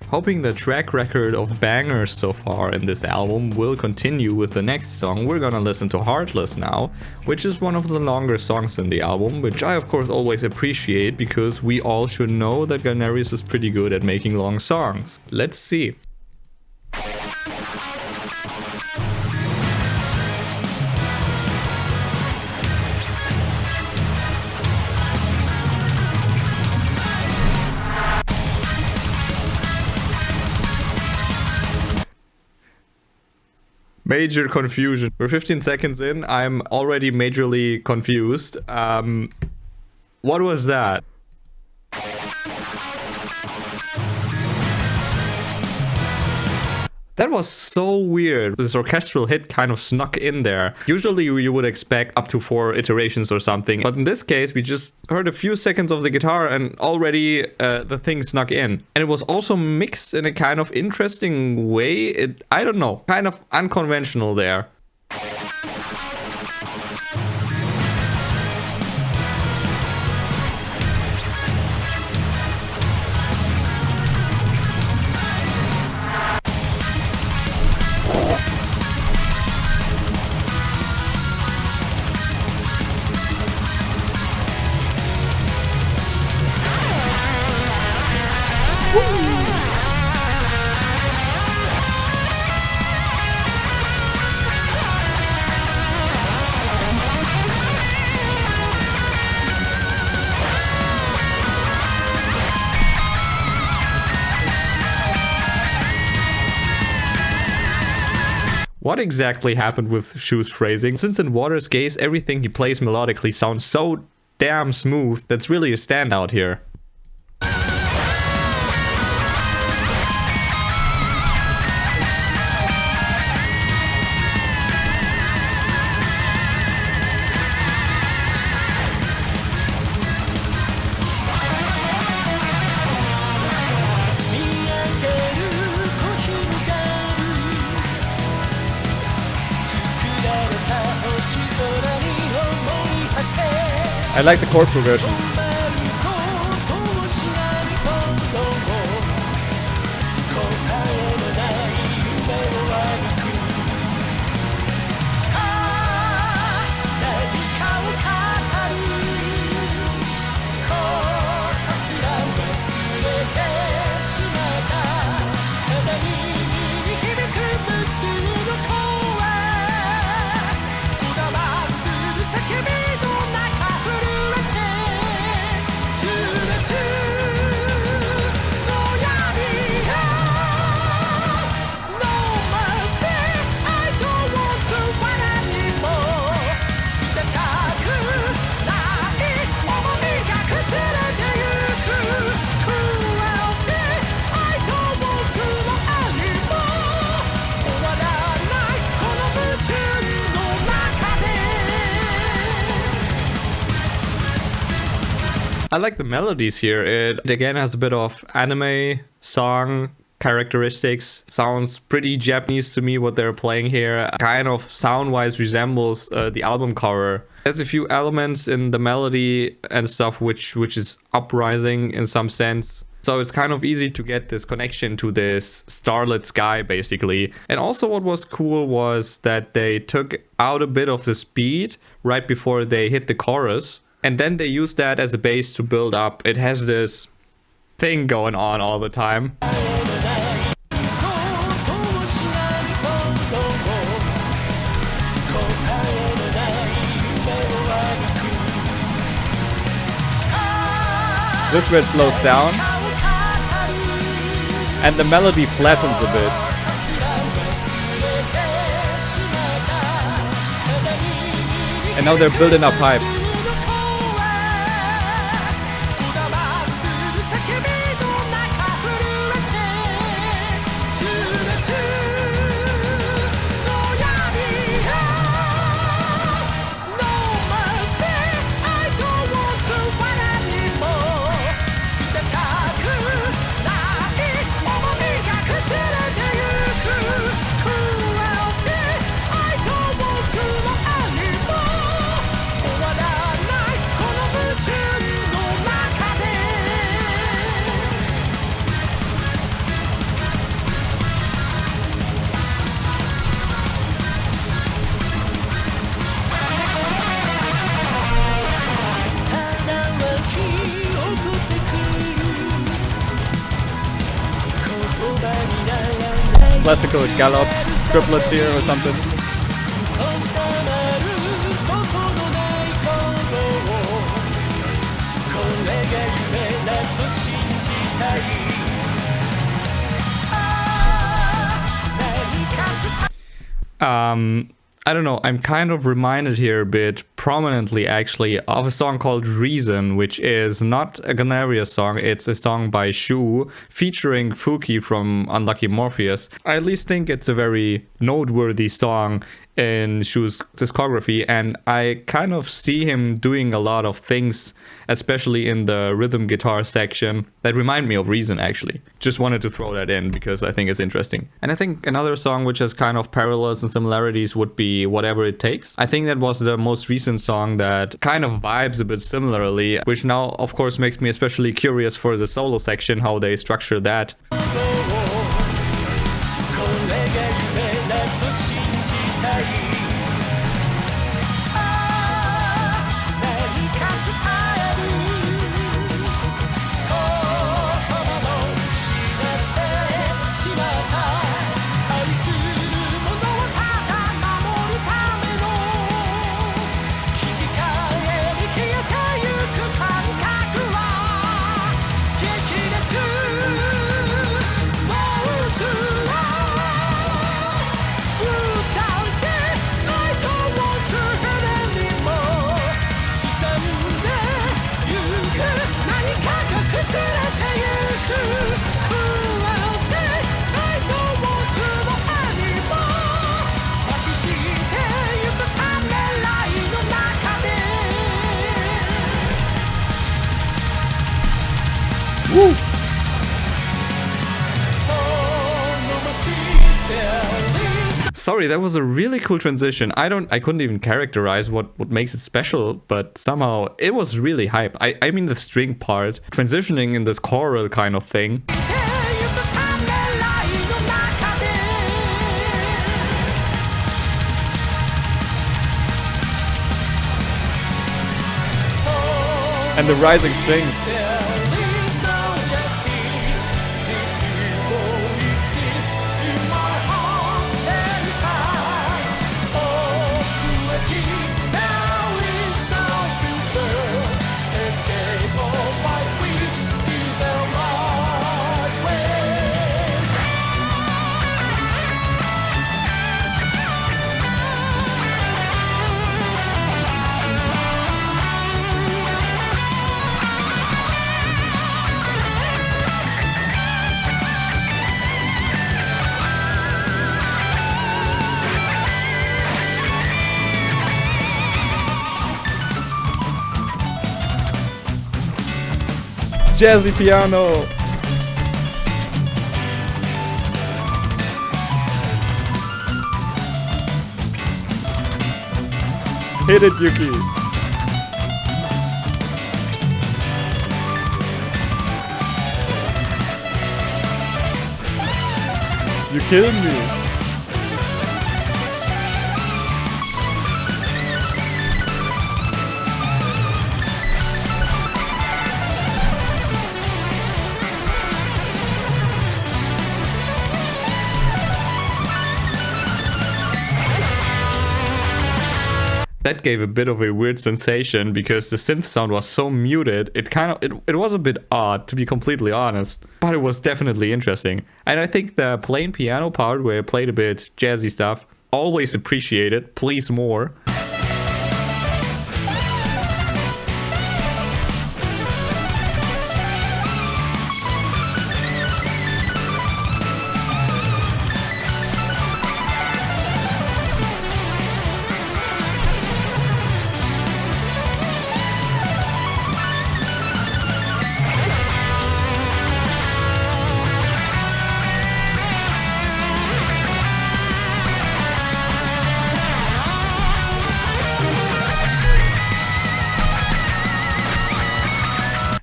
Hoping the track record of bangers so far in this album will continue with the next song. We're gonna listen to Heartless now, which is one of the longer songs in the album, which I of course always appreciate because we all should know that Galneryus is pretty good at making long songs. Let's see. Major confusion. We're 15 seconds in. I'm already majorly confused. What was that? That was so weird. This orchestral hit kind of snuck in there. Usually you would expect up to 4 iterations or something. But in this case, we just heard a few seconds of the guitar and already the thing snuck in. And it was also mixed in a kind of interesting way. I don't know, kind of unconventional there. What exactly happened with Shu's phrasing? Since in Water's case, everything he plays melodically sounds so damn smooth, that's really a standout here. I like the chord progression. I like the melodies here. It again has a bit of anime song characteristics. Sounds pretty Japanese to me what they're playing here. Kind of sound-wise resembles the album cover. There's a few elements in the melody and stuff which is uprising in some sense. So it's kind of easy to get this connection to this starlit sky basically. And also what was cool was that they took out a bit of the speed right before they hit the chorus. And then they use that as a base to build up. It has this thing going on all the time. This bit slows down. And the melody flattens a bit. And now they're building up hype. classical gallop triplets here or something. I don't know, I'm kind of reminded here a bit prominently actually of a song called Reason, which is not a Galneryus song, it's a song by Shu featuring Fuki from Unlucky Morpheus. I at least think it's a very noteworthy song in Shu's discography, and I kind of see him doing a lot of things, especially in the rhythm guitar section, that remind me of Reason actually. Just wanted to throw that in because I think it's interesting. And I think another song which has kind of parallels and similarities would be Whatever It Takes. I think that was the most recent song that kind of vibes a bit similarly, which now of course makes me especially curious for the solo section, how they structure that. Woo! Sorry, that was a really cool transition. I couldn't even characterize what makes it special, but somehow it was really hype. I mean the string part, transitioning in this choral kind of thing. And the rising strings. Jazzy piano. Hit it, Yuki. You killing me. That gave a bit of a weird sensation because the synth sound was so muted. It was a bit odd, to be completely honest, but it was definitely interesting. And I think the plain piano part where I played a bit jazzy stuff, always appreciated, please more.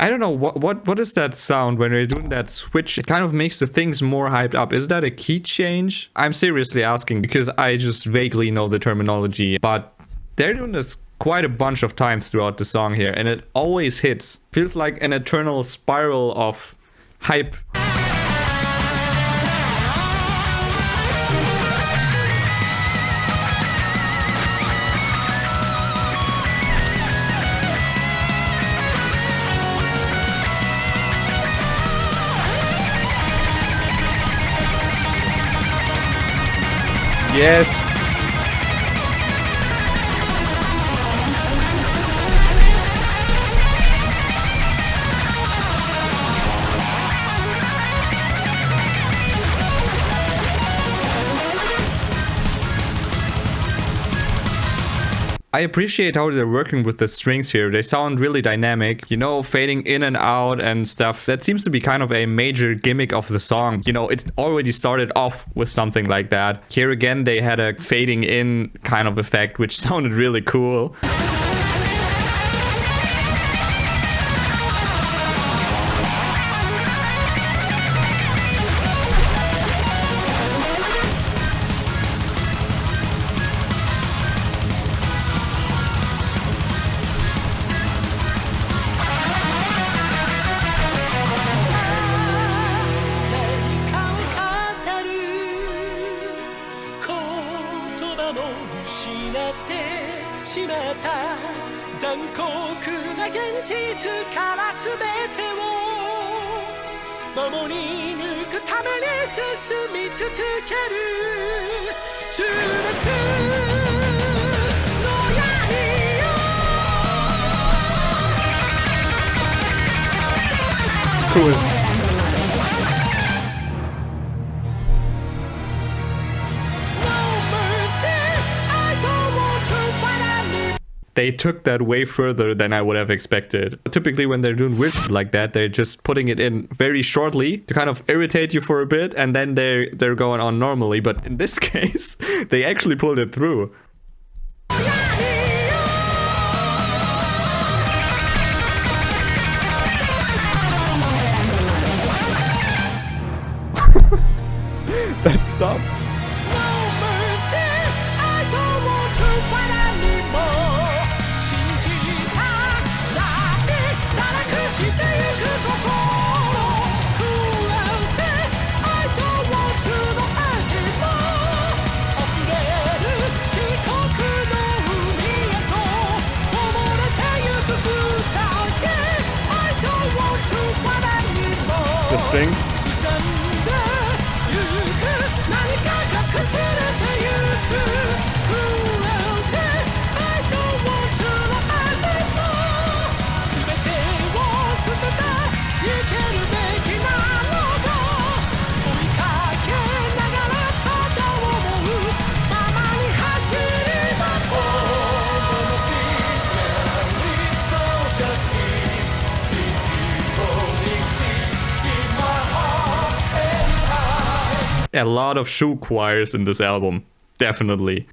I don't know, what is that sound when you're doing that switch? It kind of makes the things more hyped up. Is that a key change? I'm seriously asking because I just vaguely know the terminology, but they're doing this quite a bunch of times throughout the song here, and it always hits. Feels like an eternal spiral of hype. Yes. I appreciate how they're working with the strings here. They sound really dynamic, you know, fading in and out and stuff. That seems to be kind of a major gimmick of the song. You know, it already started off with something like that. Here again, they had a fading in kind of effect, which sounded really cool. Cool. They took that way further than I would have expected. Typically when they're doing weird shit like that, they're just putting it in very shortly to kind of irritate you for a bit, and then they're going on normally. But in this case, they actually pulled it through. That stop. The string. A lot of shoe choirs in this album, definitely.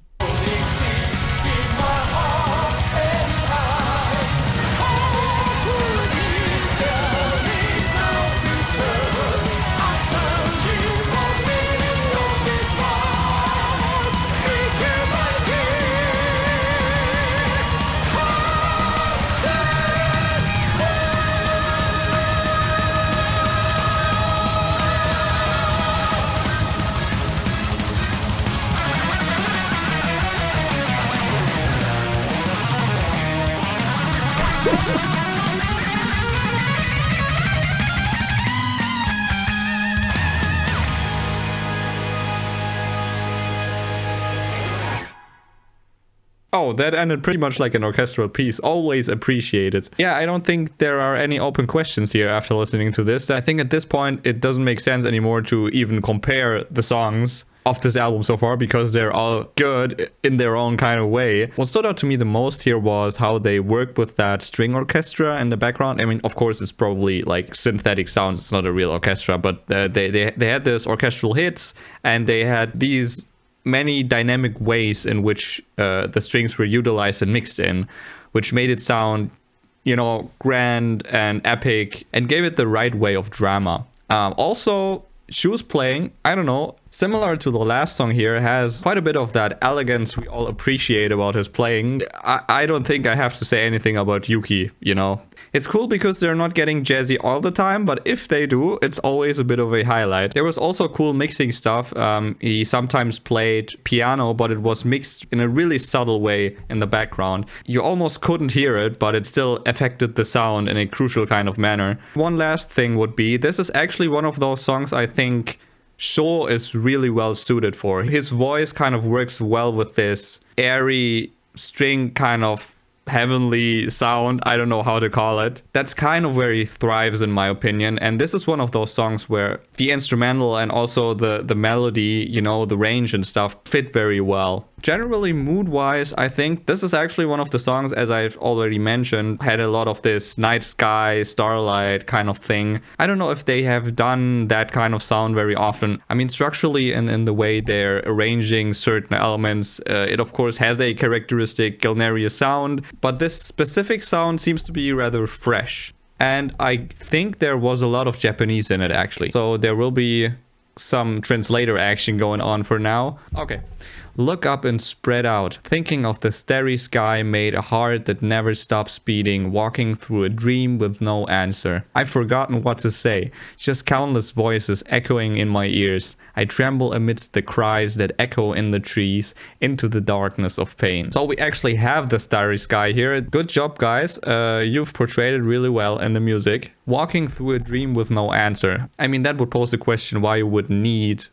Oh, that ended pretty much like an orchestral piece. Always appreciated. Yeah, I don't think there are any open questions here after listening to this. I think at this point, it doesn't make sense anymore to even compare the songs of this album so far, because they're all good in their own kind of way. What stood out to me the most here was how they worked with that string orchestra in the background. I mean, of course, it's probably like synthetic sounds. It's not a real orchestra, but they had this orchestral hits, and they had these many dynamic ways in which the strings were utilized and mixed in, which made it sound, you know, grand and epic and gave it the right way of drama. Also, Shu's playing, I don't know, similar to the last song here, has quite a bit of that elegance we all appreciate about his playing. I don't think I have to say anything about Yuki, you know. It's cool because they're not getting jazzy all the time, but if they do, it's always a bit of a highlight. There was also cool mixing stuff. He sometimes played piano, but it was mixed in a really subtle way in the background. You almost couldn't hear it, but it still affected the sound in a crucial kind of manner. One last thing would be, this is actually one of those songs I think Sho is really well suited for. His voice kind of works well with this airy string kind of heavenly sound. I don't know how to call it. That's kind of where he thrives in my opinion. And this is one of those songs where the instrumental and also the melody, you know, the range and stuff fit very well. Generally mood wise, I think this is actually one of the songs, as I've already mentioned, had a lot of this night sky, starlight kind of thing. I don't know if they have done that kind of sound very often. I mean, structurally and in the way they're arranging certain elements, it of course has a characteristic Galneryus sound, but this specific sound seems to be rather fresh. And I think there was a lot of Japanese in it actually. So there will be some translator action going on for now. Okay. Look up and spread out, thinking of the starry sky made a heart that never stops beating, walking through a dream with no answer. I've forgotten what to say, just countless voices echoing in my ears. I tremble amidst the cries that echo in the trees, into the darkness of pain. So we actually have the starry sky here. Good job, guys. You've portrayed it really well in the music. Walking through a dream with no answer. I mean, that would pose the question why you would need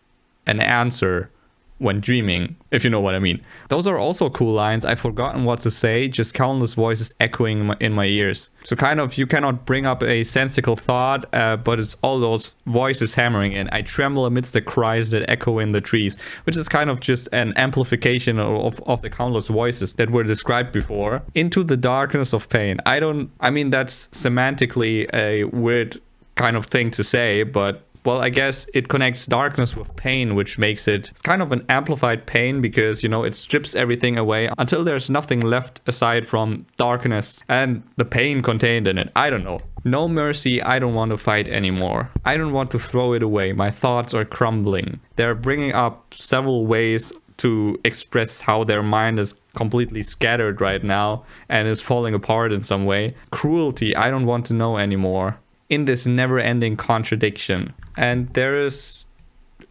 an answer when dreaming, if you know what I mean. Those are also cool lines. I've forgotten what to say, just countless voices echoing in my ears. So kind of, you cannot bring up a sensical thought, but it's all those voices hammering in. I tremble amidst the cries that echo in the trees, which is kind of just an amplification of the countless voices that were described before. Into the darkness of pain. I mean, that's semantically a weird kind of thing to say, but well, I guess it connects darkness with pain, which makes it kind of an amplified pain because, you know, it strips everything away until there's nothing left aside from darkness and the pain contained in it. I don't know. No mercy, I don't want to fight anymore. I don't want to throw it away. My thoughts are crumbling. They're bringing up several ways to express how their mind is completely scattered right now and is falling apart in some way. Cruelty, I don't want to know anymore. In this never-ending contradiction. And there is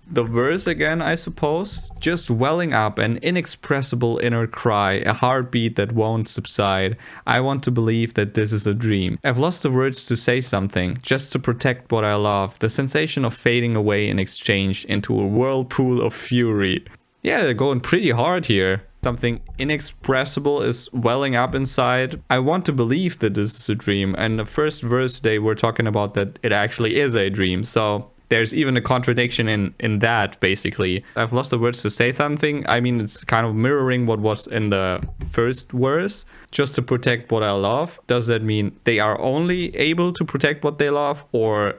the verse again, I suppose. Just welling up an inexpressible inner cry, a heartbeat that won't subside. I want to believe that this is a dream. I've lost the words to say something, just to protect what I love. The sensation of fading away in exchange into a whirlpool of fury. Yeah, they're going pretty hard here. Something inexpressible is welling up inside. I want to believe that this is a dream. And the first verse they were talking about that it actually is a dream. So there's even a contradiction in that, basically. I've lost the words to say something. I mean, it's kind of mirroring what was in the first verse. Just to protect what I love. Does that mean they are only able to protect what they love? Or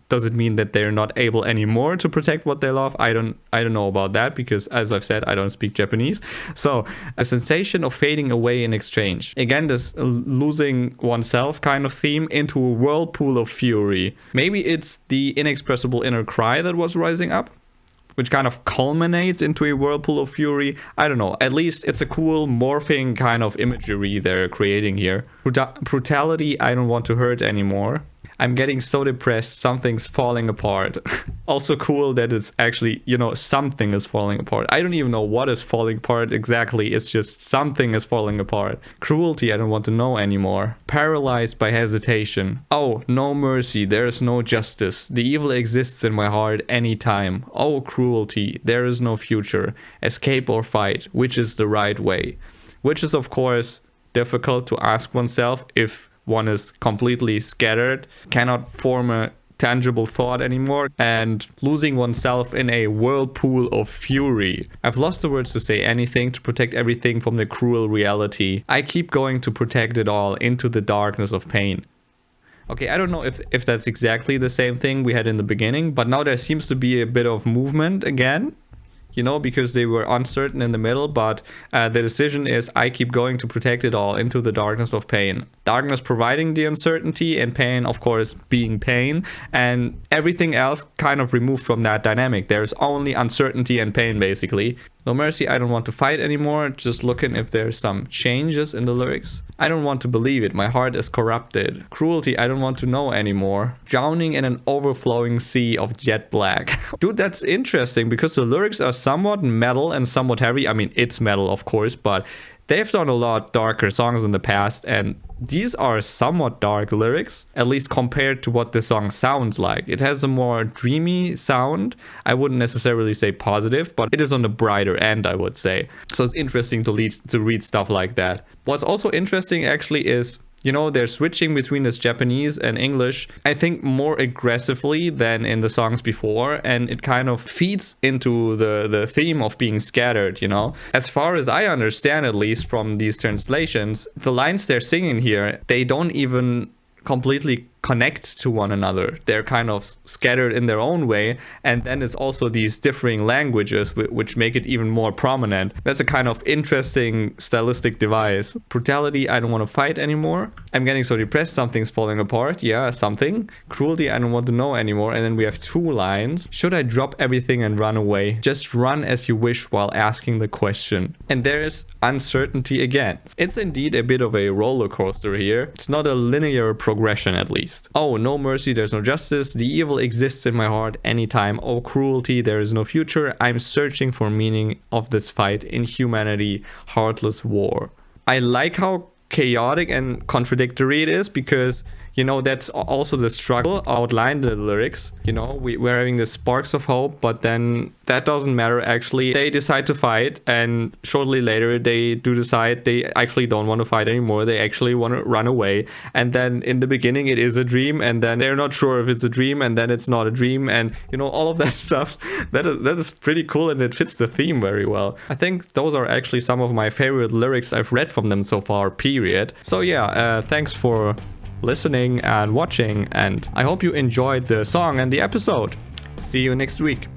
does it mean that they're not able anymore to protect what they love? I don't know about that because, as I've said, I don't speak Japanese. So a sensation of fading away in exchange. Again, this losing oneself kind of theme into a whirlpool of fury. Maybe it's the inexpressible inner cry that was rising up, which kind of culminates into a whirlpool of fury. I don't know. At least it's a cool morphing kind of imagery they're creating here. Brutality, I don't want to hurt anymore. I'm getting so depressed, something's falling apart. Also cool that it's actually, you know, something is falling apart. I don't even know what is falling apart exactly. It's just something is falling apart. Cruelty, I don't want to know anymore. Paralyzed by hesitation. Oh, no mercy, there is no justice. The evil exists in my heart anytime. Oh, cruelty, there is no future. Escape or fight, which is the right way? Which is, of course, difficult to ask oneself if one is completely scattered, cannot form a tangible thought anymore, and losing oneself in a whirlpool of fury. I've lost the words to say anything, to protect everything from the cruel reality. I keep going to protect it all into the darkness of pain. Okay, I don't know if that's exactly the same thing we had in the beginning, but now there seems to be a bit of movement again. You know, because they were uncertain in the middle, but the decision is I keep going to protect it all into the darkness of pain. Darkness providing the uncertainty and pain, of course, being pain, and everything else kind of removed from that dynamic. There's only uncertainty and pain, basically. No mercy, I don't want to fight anymore. Just looking if there's some changes in the lyrics. I don't want to believe it. My heart is corrupted. Cruelty, I don't want to know anymore. Drowning in an overflowing sea of jet black. Dude, that's interesting because the lyrics are somewhat metal and somewhat heavy. I mean, it's metal, of course, but they've done a lot darker songs in the past, and these are somewhat dark lyrics, at least compared to what the song sounds like. It has a more dreamy sound. I wouldn't necessarily say positive, but it is on the brighter end, I would say. So it's interesting to read stuff like that. What's also interesting actually is, you know, they're switching between this Japanese and English, I think, more aggressively than in the songs before, and it kind of feeds into the theme of being scattered, you know? As far as I understand, at least from these translations, the lines they're singing here, they don't even completely connect to one another. They're kind of scattered in their own way, and then it's also these differing languages which make it even more prominent. That's a kind of interesting stylistic device. Brutality, I don't want to fight anymore. I'm getting so depressed, something's falling apart. Yeah, something. Cruelty, I don't want to know anymore. And then we have 2 lines. Should I drop everything and run away? Just run as you wish while asking the question. And there's uncertainty again. It's indeed a bit of a roller coaster here. It's not a linear progression, at least. Oh, no mercy, there's no justice. The evil exists in my heart anytime. Oh, cruelty, there is no future. I'm searching for meaning of this fight in humanity, heartless war. I like how chaotic and contradictory it is, because, you know, that's also the struggle outlined in the lyrics. You know, we're having the sparks of hope, but then that doesn't matter actually. They decide to fight, and shortly later they do decide they actually don't want to fight anymore. They actually want to run away. And then in the beginning it is a dream, and then they're not sure if it's a dream, and then it's not a dream, and, you know, all of that stuff. That is pretty cool, and it fits the theme very well. I think those are actually some of my favorite lyrics I've read from them so far, period. So yeah, thanks for listening and watching, and I hope you enjoyed the song and the episode. See you next week.